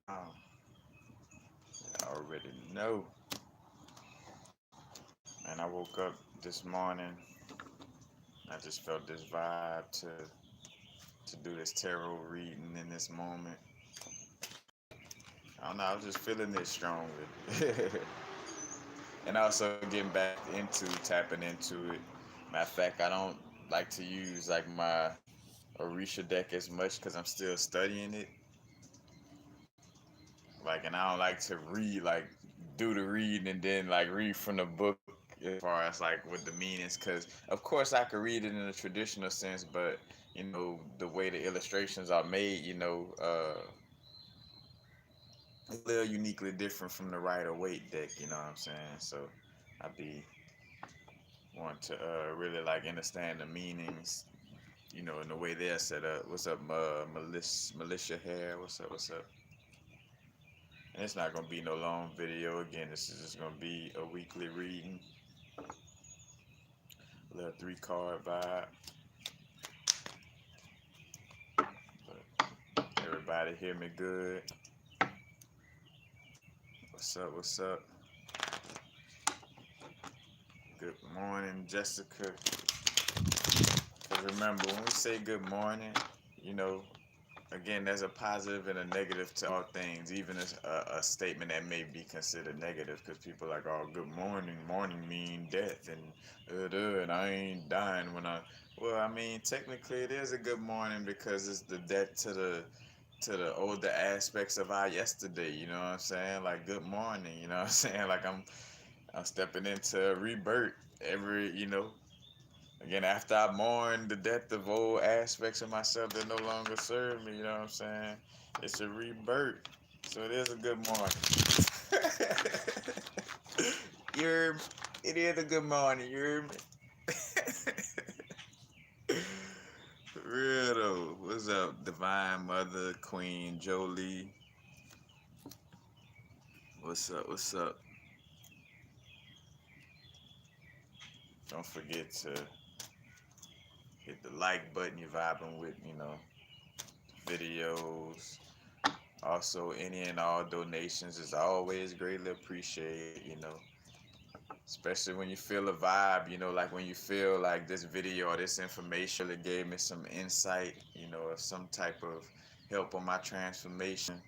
I already know. And I woke up this morning. I just felt this vibe to do this tarot reading in this moment. I don't know. I was just feeling it strongly, and also getting back into tapping into it. Matter of fact, I don't like to use like my Orisha deck as much because I'm still studying it. Like, and I don't like to read like do the reading and then like read from the book as far as like with the meanings. Because of course I could read it in a traditional sense, but the way the illustrations are made, it's a little uniquely different from the Rider Waite deck. You know what I'm saying? So I be want to really like understand the meanings, and the way they're set up. What's up, Militia Hair? What's up? What's up? And it's not gonna be no long video. Again, this is just gonna be a weekly reading, a little 3 card vibe. But everybody hear me good? What's up? What's up? Good morning, Jessica. Cause remember, when we say good morning, you know, again, there's a positive and a negative to all things, even a statement that may be considered negative, because people are like, oh, good morning, morning mean death, and I ain't dying when I. Well, I mean, technically, it is a good morning because it's the death to the older aspects of our yesterday. You know what I'm saying? Like, good morning. You know what I'm saying? Like, I'm stepping into rebirth every. Again, after I mourn the death of old aspects of myself that no longer serve me, you know what I'm saying? It's a rebirth. So it is a good morning. You're, it is a good morning, you're For real though. What's up, Divine Mother, Queen Jolie? What's up, what's up? Don't forget to hit the like button you're vibing with, videos. Also, any and all donations is always greatly appreciated. Especially when you feel a vibe, like when you feel like this video or this information really gave me some insight, or some type of help on my transformation,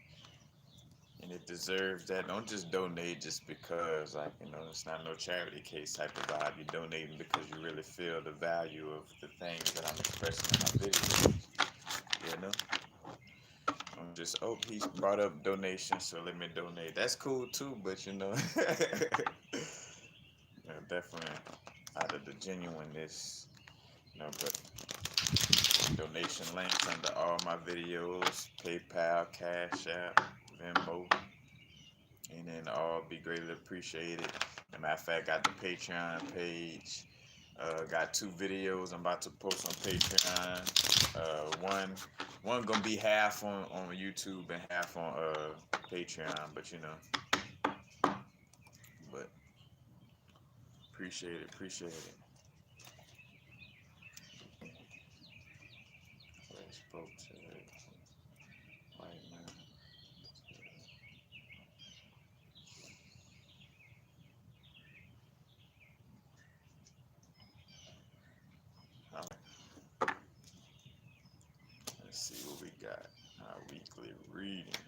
and it deserves that. Don't just donate just because, like, it's not no charity case type of vibe. You're donating because you really feel the value of the things that I'm expressing in my videos, you know? I'm just, oh, he brought up donations, so let me donate. That's cool too, but definitely out of the genuineness, but donation links under all my videos, PayPal, Cash App, Venmo, and then all be greatly appreciated. As a matter of fact, got the Patreon page. Got 2 videos I'm about to post on Patreon. One gonna be half on YouTube and half on Patreon, but appreciate it. I spoke to it right now. All right, let's see what we got. Our weekly reading.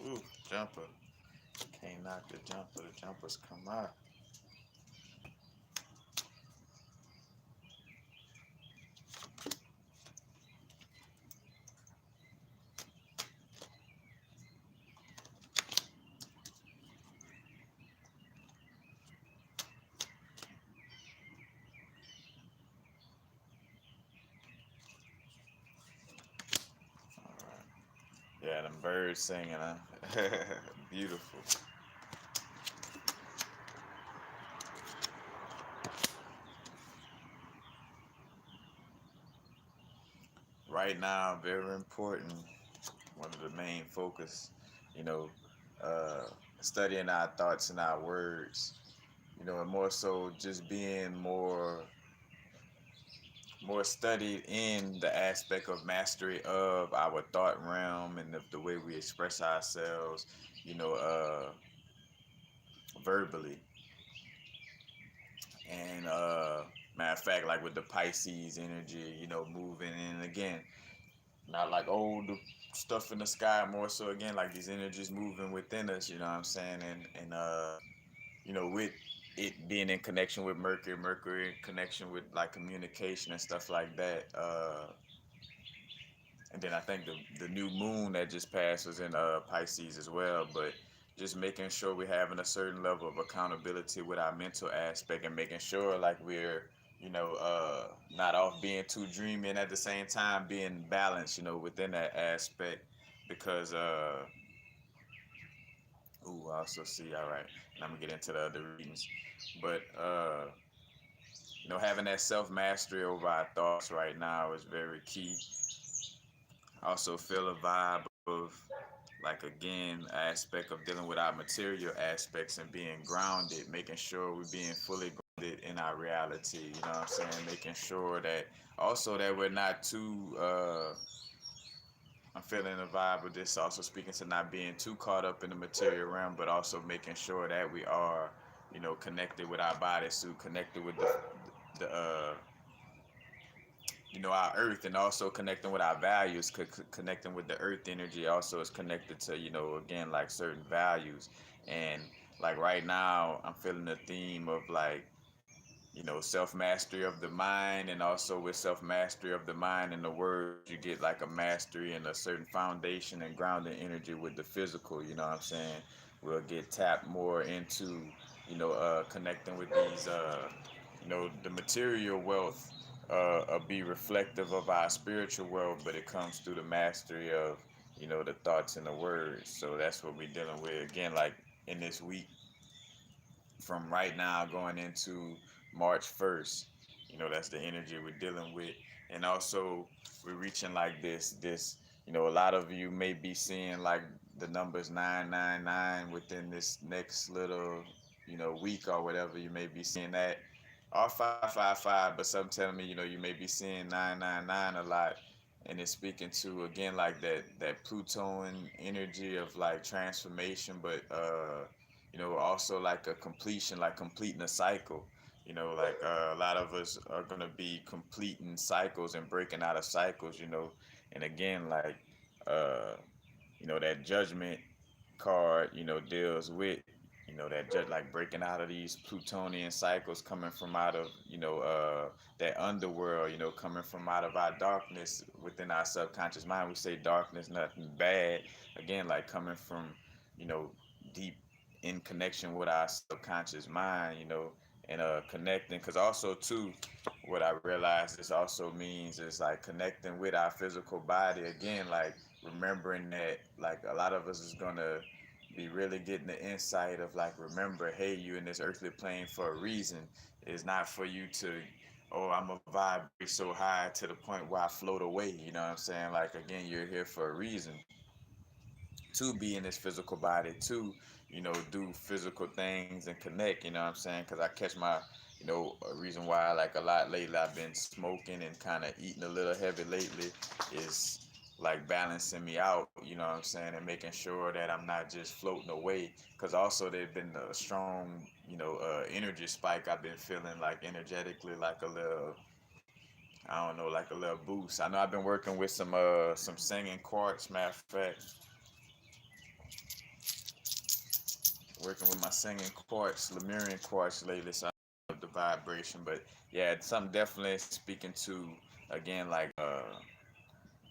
Ooh, jumper. Can't knock the jumper. The jumpers come out. All right. Yeah, them birds singing, huh? Beautiful. Right now, very important. One of the main focus, you know, uh, studying our thoughts and our words, and more so just being more more studied in the aspect of mastery of our thought realm and the way we express ourselves, you know, verbally. And matter of fact, like with the Pisces energy, moving in again, not like old stuff in the sky, more so again like these energies moving within us. You know what I'm saying? And with it being in connection with Mercury in connection with like communication and stuff like that. And then I think the new moon that just passed was in Pisces as well. But just making sure we're having a certain level of accountability with our mental aspect and making sure like we're not off being too dreamy and at the same time being balanced within that aspect because I also see, all right, and I'm gonna get into the other readings, but having that self mastery over our thoughts right now is very key. I also feel a vibe of like again aspect of dealing with our material aspects and being grounded, making sure we're being fully grounded in our reality. You know what I'm saying? Making sure that also that we're not too. I'm feeling the vibe of this. Also speaking to not being too caught up in the material realm, but also making sure that we are, connected with our bodysuit, connected with the our earth, and also connecting with our values, connecting with the earth energy also is connected to again like certain values. And like right now I'm feeling the theme of like self mastery of the mind, and also with self mastery of the mind and the words you get like a mastery and a certain foundation and grounding energy with the physical. You know what I'm saying? We'll get tapped more into connecting with these the material wealth be reflective of our spiritual wealth, but it comes through the mastery of the thoughts and the words. So that's what we're dealing with again like in this week from right now going into March 1st. That's the energy we're dealing with. And also we're reaching like this, a lot of you may be seeing like the numbers 999 within this next little, week or whatever. You may be seeing that. Or 555, but some telling me, you may be seeing 999 a lot. And it's speaking to again like that Pluton energy of like transformation, but also like a completion, like completing a cycle. Like a lot of us are gonna be completing cycles and breaking out of cycles. And again, like uh, that judgment card, deals with, that judge like breaking out of these Plutonian cycles, coming from out of, that underworld, coming from out of our darkness within our subconscious mind. We say darkness, nothing bad. Again, like coming from, you know, deep in connection with our subconscious mind, and connecting. Because also too, what I realized this also means is like connecting with our physical body again, like remembering that like a lot of us is gonna be really getting the insight of like, remember, hey, you in this earthly plane for a reason. It's not for you to, oh, I'm gonna vibrate so high to the point where I float away. You know what I'm saying? Like again, you're here for a reason to be in this physical body, to do physical things and connect. You know what I'm saying? Because I catch my a reason why like a lot lately I've been smoking and kind of eating a little heavy lately is like balancing me out. You know what I'm saying? And making sure that I'm not just floating away. Because also there's been a strong energy spike. I've been feeling like energetically like a little, I don't know, like a little boost. I know I've been working with some singing quartz. Matter of fact, working with my singing quartz, Lemurian quartz lately, so I love the vibration. But yeah, it's something definitely speaking to again, like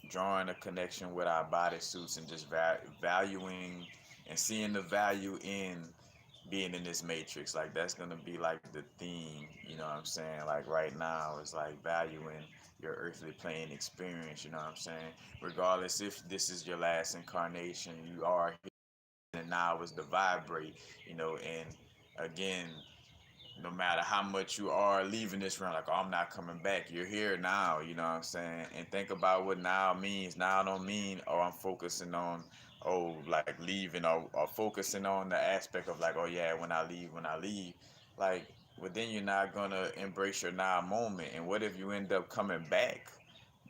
drawing a connection with our bodysuits and just valuing and seeing the value in being in this matrix. Like that's gonna be like the theme. You know what I'm saying? Like right now, it's like valuing your earthly plane experience. You know what I'm saying? Regardless if this is your last incarnation, you are and now is to vibrate, and again, no matter how much you are leaving this room, like, oh, I'm not coming back. You're here now, you know what I'm saying? And think about what now means. Now don't mean, oh, I'm focusing on, oh, like leaving, or focusing on the aspect of like, oh yeah, when I leave. Like, But then you're not gonna embrace your now moment. And what if you end up coming back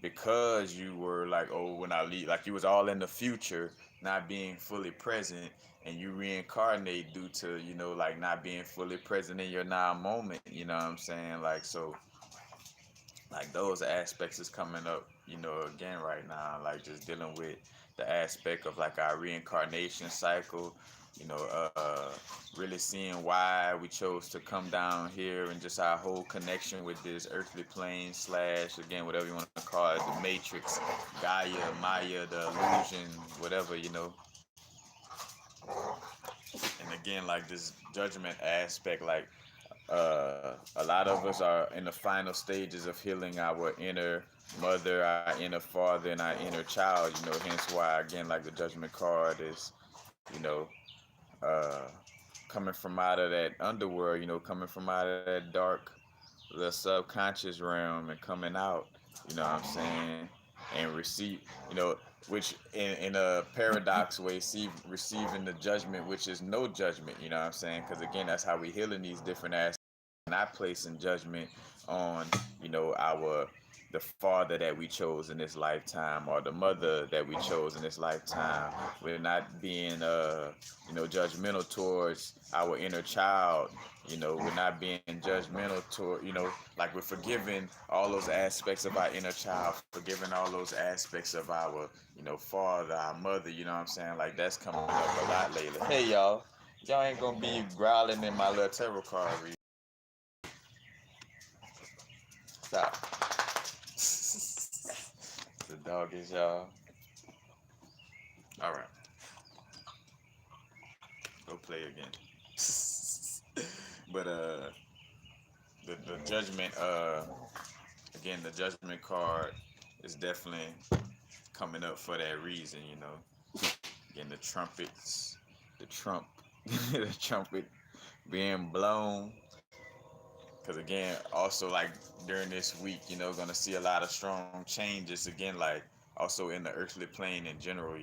because you were like, oh, when I leave, like you was all in the future, not being fully present, and you reincarnate due to, like not being fully present in your now moment. You know what I'm saying? Like, so, like those aspects is coming up, again right now, like just dealing with the aspect of like our reincarnation cycle, you know, really seeing why we chose to come down here and just our whole connection with this earthly plane slash, again, whatever you want to call it, the matrix, Gaia, Maya, the illusion, whatever, and again, like this judgment aspect, like a lot of us are in the final stages of healing our inner mother, our inner father, and our inner child. Hence why, again, like the judgment card is, you know, uh, coming from out of that underworld. Coming from out of that dark, the subconscious realm, and coming out. You know what I'm saying? And receive. Which in a paradox way, receiving the judgment, which is no judgment. You know what I'm saying? Because again, that's how we heal in these different aspects, not placing judgment on, our the father that we chose in this lifetime, or the mother that we chose in this lifetime. We're not being judgmental towards our inner child. We're not being judgmental toward, like we're forgiving all those aspects of our inner child, forgiving all those aspects of our, father, our mother. You know what I'm saying? Like that's coming up a lot lately. Hey y'all ain't gonna be growling in my little tarot card read. Stop. The dog is y'all. All right, go play again. But the judgment, again, the judgment card is definitely coming up for that reason. Again, the trumpets, the trump, the trumpet being blown. Because again, also like during this week, gonna see a lot of strong changes. Again, like also in the earthly plane in general.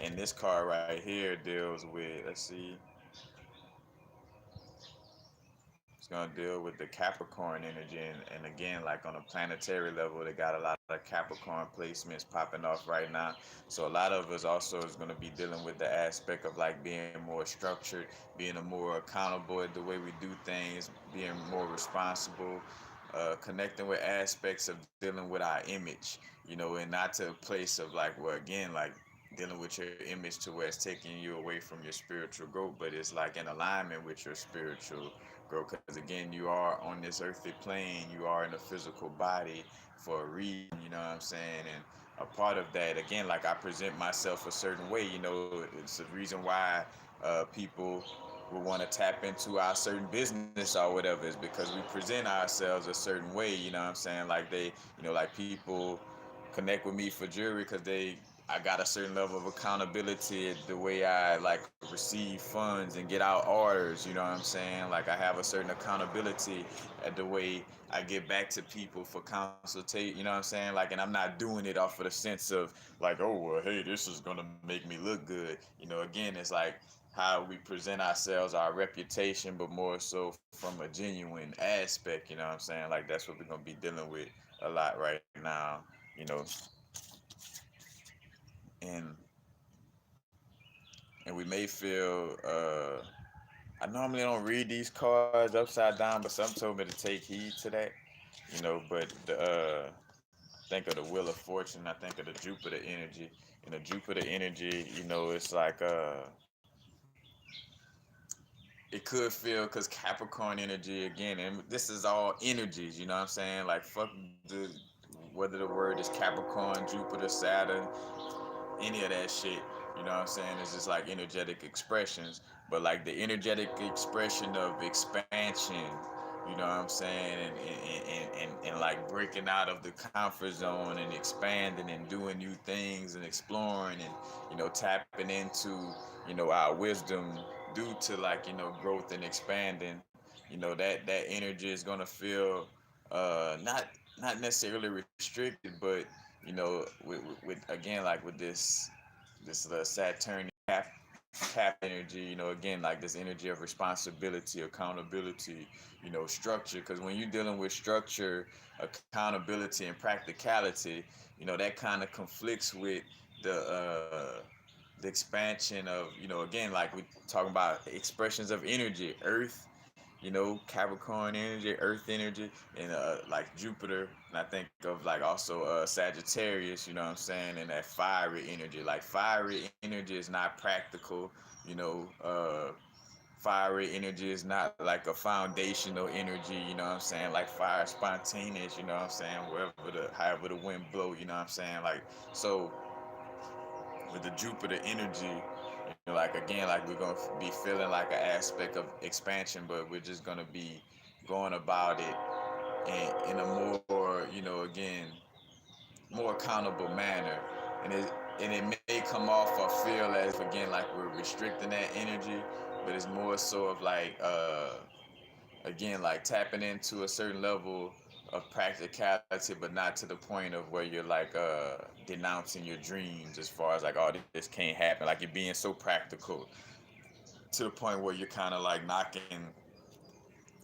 And this card right here deals with, let's see, it's gonna deal with the Capricorn energy, and again, like on a planetary level, they got a lot of Capricorn placements popping off right now. So a lot of us also is gonna be dealing with the aspect of like being more structured, being a more accountable at the way we do things, being more responsible, connecting with aspects of dealing with our image, and not to a place of like, well, again, like dealing with your image to where it's taking you away from your spiritual growth, but it's like in alignment with your spiritual growth. Because again, you are on this earthly plane, you are in a physical body for a reason. You know what I'm saying? And a part of that, again, like I present myself a certain way. It's the reason why people will want to tap into our certain business or whatever, is because we present ourselves a certain way. You know what I'm saying? Like they, like people connect with me for jewelry because I got a certain level of accountability at the way I like receive funds and get out orders. You know what I'm saying? Like I have a certain accountability at the way I get back to people for consultation. You know what I'm saying? Like, and I'm not doing it off of the sense of like, oh well, hey, this is gonna make me look good. Again, it's like how we present ourselves, our reputation, but more so from a genuine aspect. You know what I'm saying? Like that's what we're gonna be dealing with a lot right now. You know, and we may feel I normally don't read these cards upside down, but some told me to take heed to that. But think of the Wheel of Fortune, I think of the Jupiter energy. The Jupiter energy, it's like it could feel, because Capricorn energy again, and this is all energies. You know what I'm saying? Like fuck the whether the word is Capricorn, Jupiter, Saturn, any of that shit. You know what I'm saying? It's just like energetic expressions. But like the energetic expression of expansion, you know what I'm saying? And like breaking out of the comfort zone and expanding and doing new things and exploring and, tapping into, our wisdom due to like, growth and expanding. That energy is gonna feel not necessarily restricted, but with again, like with this Saturnian Cap energy, again, like this energy of responsibility, accountability, structure. Because when you're dealing with structure, accountability, and practicality, that kind of conflicts with the expansion of, again, like we talking about expressions of energy, Earth, Capricorn energy, Earth energy, and like Jupiter, and I think of like also Sagittarius, you know what I'm saying, and that fiery energy. Like fiery energy is not practical, you know. Fiery energy is not like a foundational energy, you know what I'm saying? Like fire spontaneous, you know what I'm saying? However the wind blow, you know what I'm saying? Like so with the Jupiter energy, like again, like we're gonna be feeling like an aspect of expansion, but we're just gonna be going about it in a more, again, more accountable manner, and it may come off or feel as again like we're restricting that energy, but it's more so of like again, like tapping into a certain level of practicality, but not to the point of where you're like denouncing your dreams as far as like, oh, this can't happen. Like you're being so practical to the point where you're kind of like knocking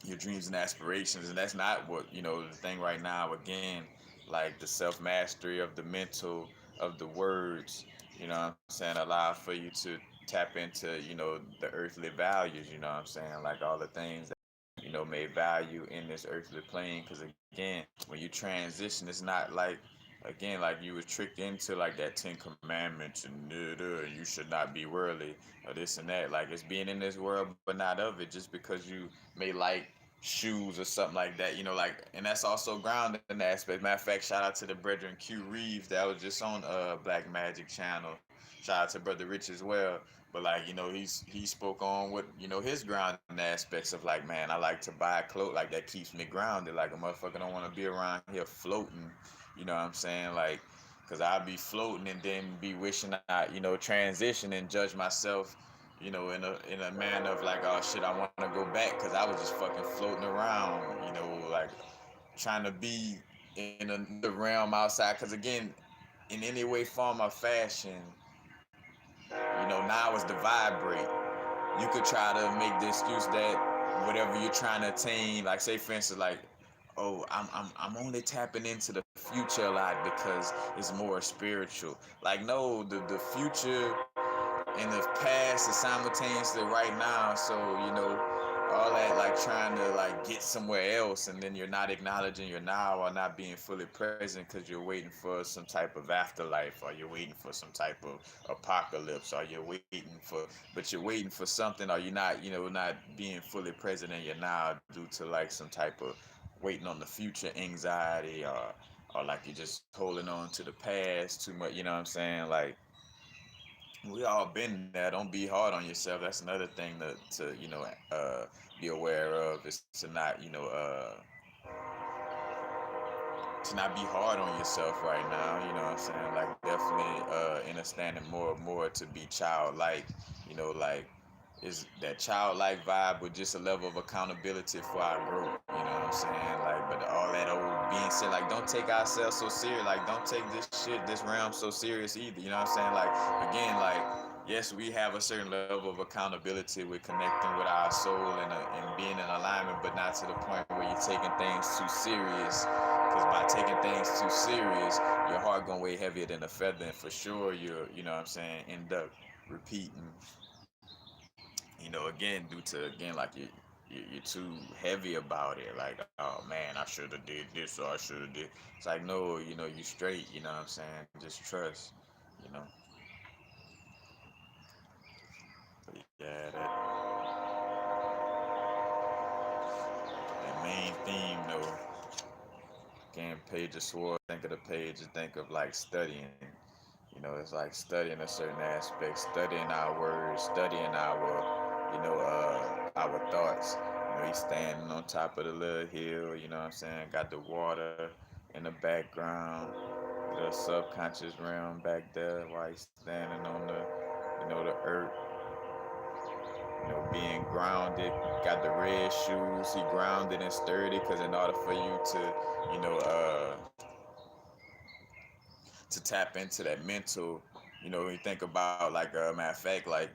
your dreams and aspirations, and that's not what, the thing right now. Again, like the self mastery of the mental, of the words, what I'm saying, allow for you to tap into, the earthly values, what I'm saying, like all the things that, may value in this earthly plane. Because again, when you transition, it's not like, again, like you were tricked into like that 10 Commandments and you should not be worldly or this and that. Like it's being in this world but not of it, just because you may like shoes or something like that, like, and that's also grounded in the aspect. Matter of fact, shout out to the brethren Q Reeves that was just on Black Magic channel. Shout out to Brother Rich as well. But like, he spoke on what, his grounding aspects of like, man, I like to buy a cloak like that keeps me grounded. Like a motherfucker don't want to be around here floating, you know what I'm saying? Like, cause I'll be floating and then be wishing I, transition and judge myself, in a manner of like, oh shit, I want to go back because I was just fucking floating around, like trying to be in another realm outside. Because again, in any way, form, or fashion, now is to vibrate. You could try to make the excuse that whatever you're trying to attain, like say for instance, like, oh, I'm only tapping into the future a lot because it's more spiritual. Like no, the future and the past is simultaneously right now. So all that like trying to like get somewhere else, and then you're not acknowledging your now or not being fully present because you're waiting for some type of afterlife, or you're waiting for some type of apocalypse, or you're waiting for something, or you're not not being fully present in your now due to like some type of waiting on the future anxiety, or like you're just holding on to the past too much, you know what I'm saying? Like we all been there. Don't be hard on yourself. That's another thing to be aware of, is to not be hard on yourself right now. You know what I'm saying? Like definitely understanding more and more to be childlike. Like is that childlike vibe with just a level of accountability for our growth. You know what I'm saying? Like, but all that old being said, like don't take ourselves so serious. Like don't take this realm so serious either. You know what I'm saying? Like again, like yes, we have a certain level of accountability with connecting with our soul and being in alignment, but not to the point where you're taking things too serious. Because by taking things too serious, your heart gonna weigh heavier than a feather, and for sure you know what I'm saying, end up repeating, again, due to again like you're too heavy about it. Like, oh man, I should have did this or I should have did. It's like no, you straight. You know what I'm saying? Just trust. You know. But yeah, that main theme though. Again, Page of Swords. Think of the page and think of like studying. It's like studying a certain aspect, studying our words, studying our thoughts. He's standing on top of the little hill, you know what I'm saying? Got the water in the background, the subconscious realm back there while he's standing on the earth, being grounded. Got the red shoes, he grounded and sturdy, because in order for you you know, uh, to tap into that mental, when you think about like matter of fact, like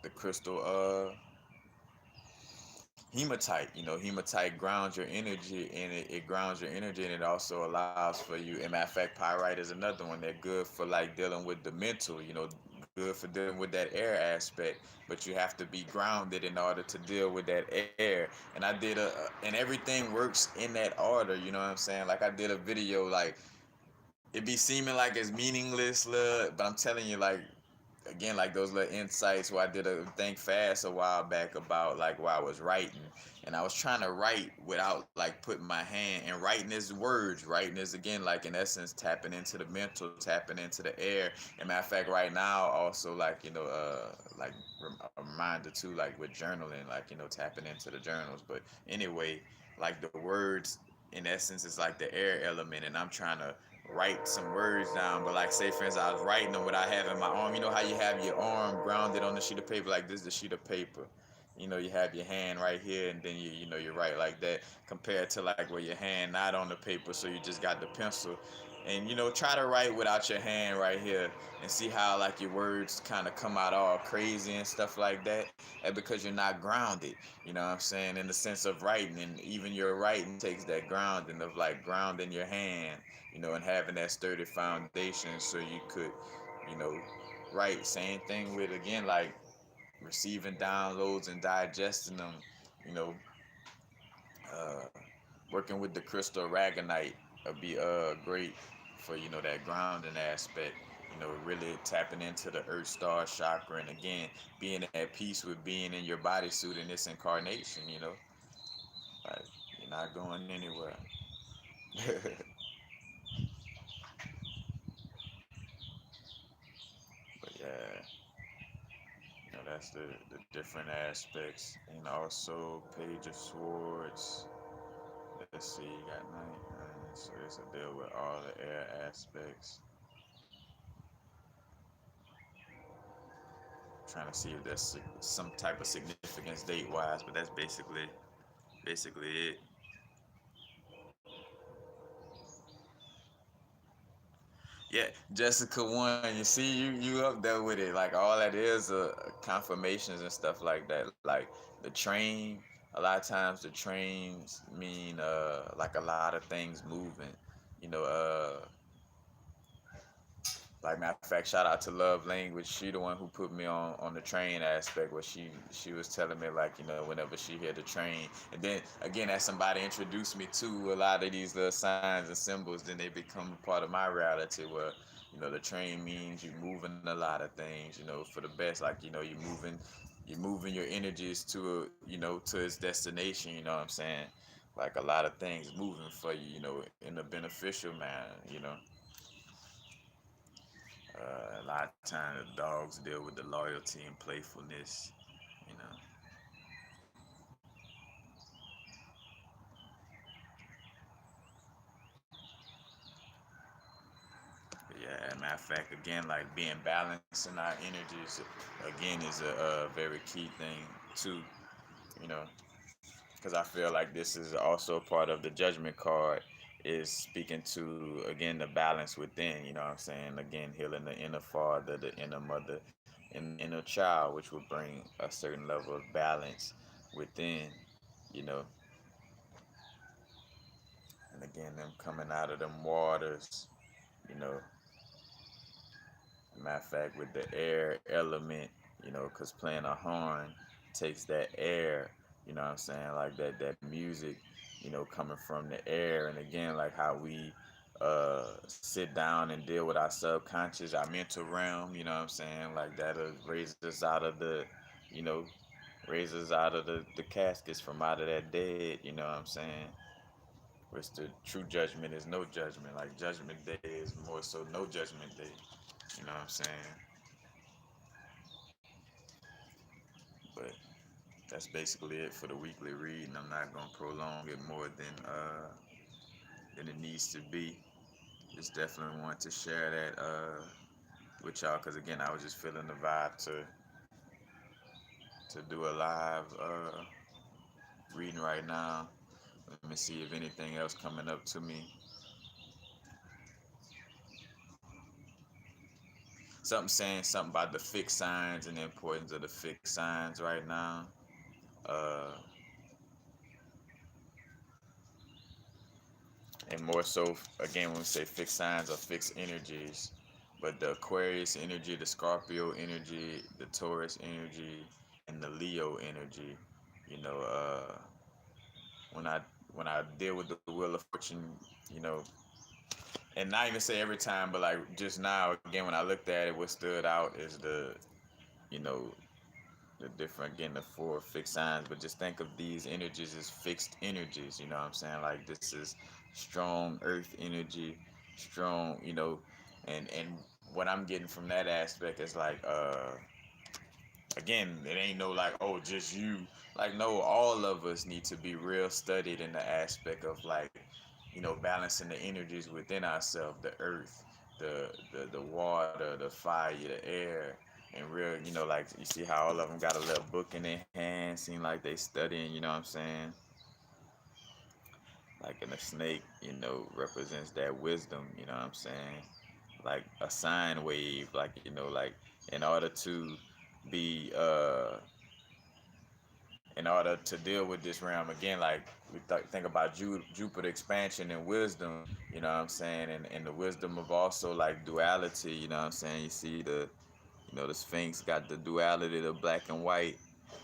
the crystal hematite. Hematite grounds your energy, and it grounds your energy, and it also allows for you. And matter of fact, pyrite is another one. They're good for like dealing with the mental, good for dealing with that air aspect. But you have to be grounded in order to deal with that air. And I did and everything works in that order. You know what I'm saying? Like I did a video, like it be seeming like it's meaningless, look, but I'm telling you, like again, like those little insights where I did a think fast a while back about like while I was writing, and I was trying to write without like putting my hand, and writing is words. Writing is again like in essence tapping into the mental, tapping into the air. And matter of fact, right now also like like a reminder too, like with journaling, like tapping into the journals. But anyway, like the words in essence is like the air element, and I'm trying to write some words down. But like say for instance, I was writing them without having my arm. You know how you have your arm grounded on the sheet of paper, like this is the sheet of paper. You have your hand right here, and then you write like that, compared to like where your hand not on the paper, so you just got the pencil. And try to write without your hand right here, and see how like your words kind of come out all crazy and stuff like that. And because you're not grounded, you know what I'm saying, in the sense of writing. And even your writing takes that grounding of like grounding your hand, and having that sturdy foundation, so you could, you know, write. Same thing with again like receiving downloads and digesting them, you know, uh, working with the crystal aragonite would be great for that grounding aspect. Really tapping into the Earth Star chakra, and again being at peace with being in your bodysuit in this incarnation. Like you're not going anywhere. But yeah, that's the different aspects. And also Page of Swords. Let's see, you got night. So it's a deal with all the air aspects. Trying to see if there's some type of significance date wise, but that's basically it. Yeah, Jessica one. You see, you up there with it. Like all that is confirmations and stuff like that. Like the train. A lot of times the trains mean like a lot of things moving. You know, like matter of fact, shout out to Love Language. She the one who put me on the train aspect, where she was telling me like whenever she hear the train, and then again as somebody introduced me to a lot of these little signs and symbols, then they become a part of my reality. Where the train means you moving a lot of things, for the best. Like you're moving your energies to to its destination. You know what I'm saying? Like a lot of things moving for you, in a beneficial manner. A lot of times the dogs deal with the loyalty and playfulness, you know. But yeah, matter of fact, again, like being balanced in our energies, again, is a very key thing too, you know, because I feel like this is also part of the judgment card, is speaking to again the balance within. You know what I'm saying? Again, healing the inner father, the inner mother, and the inner child, which will bring a certain level of balance within. You know, and again, them coming out of them waters, you know, matter of fact, with the air element, because playing a horn takes that air, you know what I'm saying, like that music, coming from the air. And again, like how we sit down and deal with our subconscious, our mental realm, you know what I'm saying, like that'll raise us out of you know, raise us out of the caskets, from out of that dead, you know what I'm saying? Which the true judgment is no judgment. Like judgment day is more so no judgment day. You know what I'm saying? But that's basically it for the weekly read, and I'm not gonna prolong it more than it needs to be. Just definitely want to share that with y'all, because again, I was just feeling the vibe to do a live reading right now. Let me see if anything else coming up to me. something saying something about the fixed signs and the importance of the fixed signs right now. Uh, and more so, again, when we say fixed signs or fixed energies, but the Aquarius energy, the Scorpio energy, the Taurus energy, and the Leo energy, you know, when I when I deal with the Wheel of Fortune, you know, and not even say every time, but like just now, again, when I looked at it, what stood out is you know, the different, again, the four fixed signs. But just think of these energies as fixed energies. You know what I'm saying? Like this is strong Earth energy, strong. And what I'm getting from that aspect is like again, it ain't no like, oh, just you. Like, no, all of us need to be real studied in the aspect of like, balancing the energies within ourselves, the earth, the water, the fire, the air, and real, like you see how all of them got a little book in their hand, seem like they studying, you know what I'm saying? Like, in a snake, represents that wisdom, you know what I'm saying? Like a sine wave, like, like in order to be in order to deal with this realm, again, like we think about Jupiter expansion and wisdom, you know what I'm saying, and the wisdom of also like duality, you know what I'm saying. You see the Sphinx got the duality, the black and white,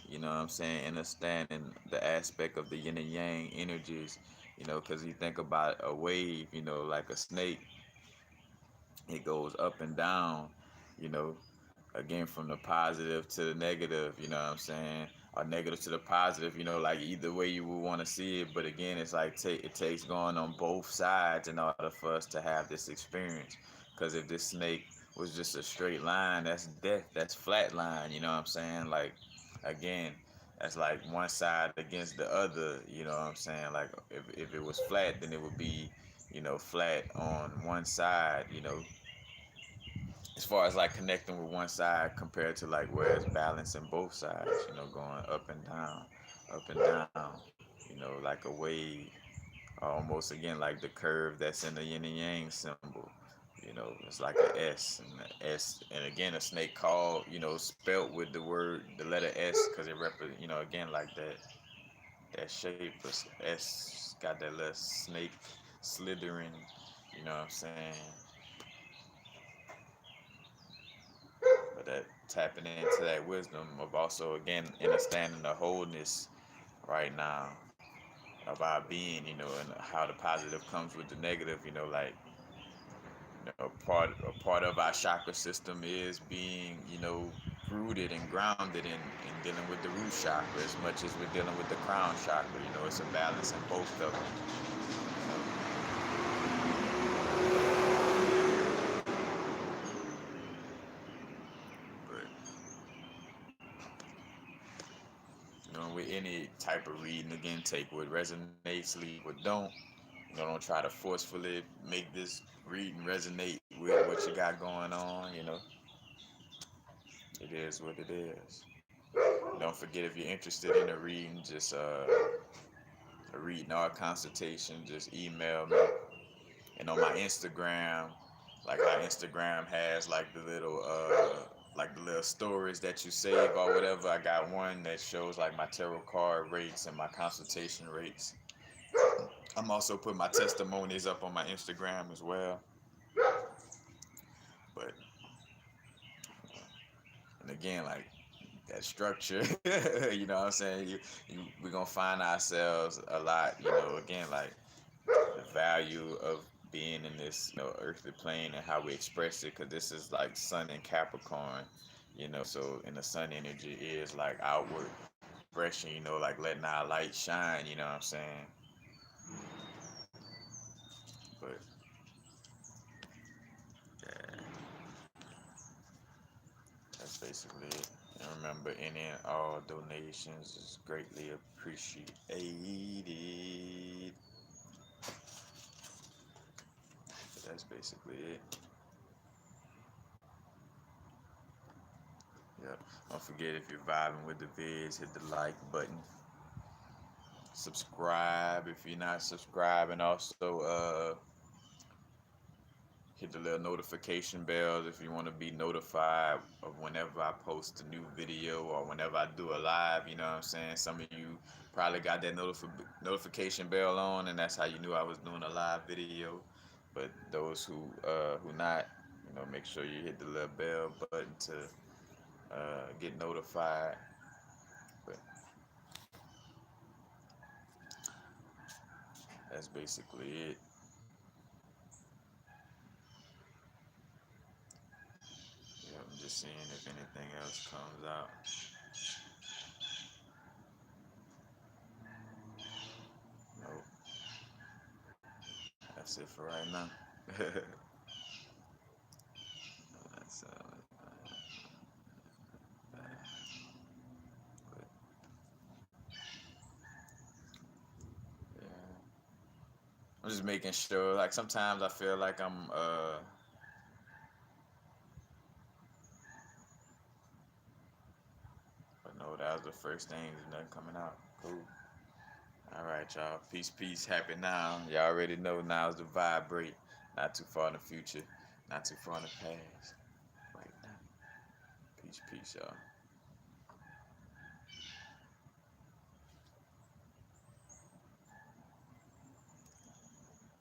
you know what I'm saying, understanding the aspect of the yin and yang energies, because you think about a wave, like a snake, it goes up and down, you know, again, from the positive to the negative, you know what I'm saying, or negative to the positive, like either way you would want to see it. But again, it's like it takes going on both sides in order for us to have this experience. Because if this snake was just a straight line, that's death, that's flat line, you know what I'm saying? Like, again, that's like one side against the other, you know what I'm saying? Like, if it was flat, then it would be, flat on one side, as far as like connecting with one side compared to like where it's balancing both sides, going up and down, like a wave, almost again like the curve that's in the yin and yang symbol. It's like an S, and the S, and again a snake called, spelt with the letter S, because it represents, again, like that shape of S, got that little snake slithering, you know what I'm saying? But that tapping into that wisdom of also, again, understanding the wholeness right now of our being, and how the positive comes with the negative, like, a part of our chakra system is being, rooted and grounded in dealing with the root chakra as much as we're dealing with the crown chakra. It's a balance in both of them. But with any type of reading, again, take what resonates, leave what don't. Don't try to forcefully make this reading resonate with what you got going on. It is what it is. Don't forget, if you're interested in a reading, just a reading or a consultation, just email me. And on my Instagram, like how Instagram has like the little stories that you save or whatever. I got one that shows like my tarot card rates and my consultation rates. I'm also putting my testimonies up on my Instagram as well. But, and again, like that structure, you know what I'm saying? We're gonna find ourselves a lot, again, like the value of being in this, earthly plane and how we express it, because this is like sun and Capricorn, so in the sun energy is like outward expression, like letting our light shine, you know what I'm saying? But yeah, that's basically it. And remember, any and all donations is greatly appreciated. So that's basically it. Yep. Don't forget, if you're vibing with the vids, hit the like button. Subscribe if you're not subscribing. Also, hit the little notification bells if you want to be notified of whenever I post a new video or whenever I do a live. You know what I'm saying? Some of you probably got that notification bell on, and that's how you knew I was doing a live video. But those who not, make sure you hit the little bell button to get notified. But that's basically it. Yeah, I'm just seeing if anything else comes out. Nope, that's it for right now. That's but yeah, I'm just making sure. Like sometimes I feel like but no, that was the first thing. There's nothing coming out. Cool. All right, y'all. Peace, peace. Happy now. Y'all already know now's the vibrate. Not too far in the future. Not too far in the past. Right now. Peace, peace, y'all.